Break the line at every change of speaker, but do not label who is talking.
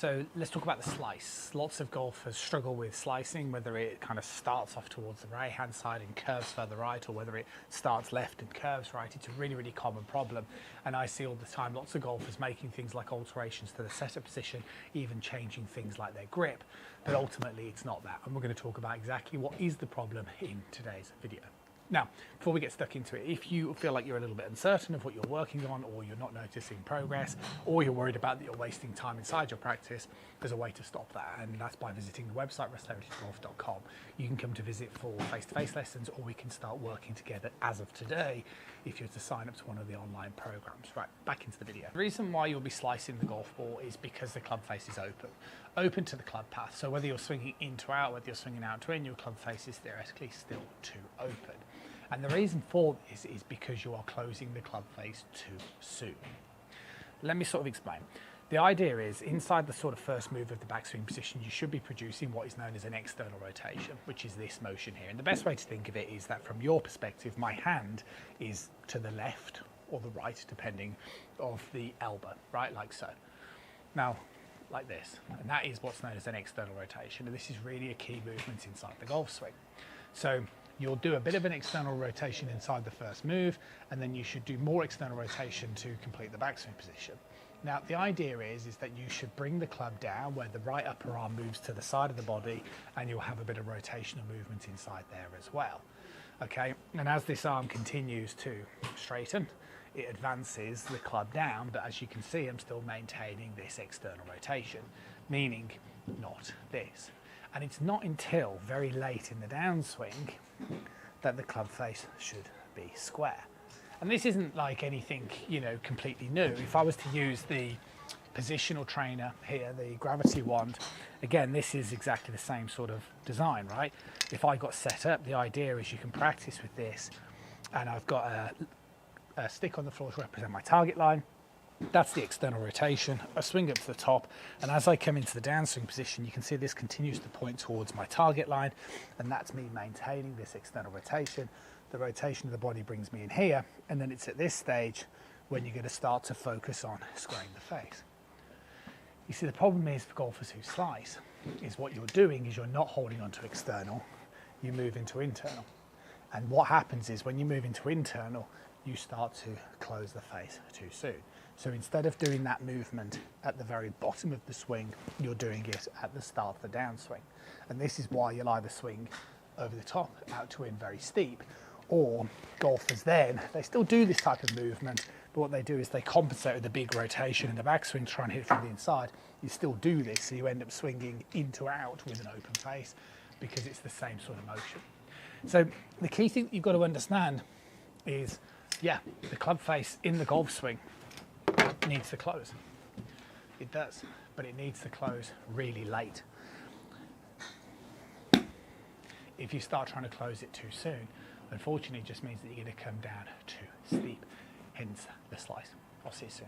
So let's talk about the slice. Lots of golfers struggle with slicing, whether it kind of starts off towards the right hand side and curves further right, or whether it starts left and curves right. It's a really, really common problem. And I see all the time lots of golfers making things like alterations to the setup position, even changing things like their grip. But ultimately it's not that. And we're going to talk about exactly what is the problem in today's video. Now, before we get stuck into it, if you feel like you're a little bit uncertain of what you're working on, or you're not noticing progress, or you're worried about that you're wasting time inside your practice, there's a way to stop that, and that's by visiting the website restheritategolf.com. You can come to visit for face-to-face lessons, or we can start working together as of today if you're to sign up to one of the online programs. Right, back into the video. The reason why you'll be slicing the golf ball is because the club face is open to the club path. So whether you're swinging in to out, whether you're swinging out to in, your club face is theoretically still too open. And the reason for this is because you are closing the club face too soon. Let me sort of explain. The idea is inside the sort of first move of the backswing position, you should be producing what is known as an external rotation, which is this motion here. And the best way to think of it is that from your perspective, my hand is to the left or the right, depending of the elbow, right? Like so. Now, like this. And that is what's known as an external rotation. And this is really a key movement inside the golf swing. So you'll do a bit of an external rotation inside the first move, and then you should do more external rotation to complete the backswing position. Now, the idea is that you should bring the club down where the right upper arm moves to the side of the body, and you'll have a bit of rotational movement inside there as well. Okay, and as this arm continues to straighten, it advances the club down, but as you can see, I'm still maintaining this external rotation, meaning not this. And it's not until very late in the downswing that the club face should be square. And this isn't like anything, you know, completely new. If I was to use the positional trainer here, the gravity wand, again, this is exactly the same sort of design, right? If I got set up, the idea is you can practice with this, and I've got a stick on the floor to represent my target line. That's the external rotation. I swing up to the top, and as I come into the downswing position, you can see this continues to point towards my target line, and that's me maintaining this external rotation. The rotation of the body brings me in here, and then it's at this stage when you're going to start to focus on squaring the face. You see, the problem is for golfers who slice, is what you're doing is you're not holding on to external, you move into internal. And what happens is when you move into internal, you start to close the face too soon. So instead of doing that movement at the very bottom of the swing, you're doing it at the start of the downswing. And this is why you'll either swing over the top, out to in very steep, or golfers then, they still do this type of movement, but what they do is they compensate with a big rotation in the backswing, try and hit from the inside. You still do this, so you end up swinging in to out with an open face because it's the same sort of motion. So the key thing that you've got to understand is, yeah, the club face in the golf swing needs to close. It does, but it needs to close really late. If you start trying to close it too soon, unfortunately it just means that you're going to come down too steep, hence the slice. I'll see you soon.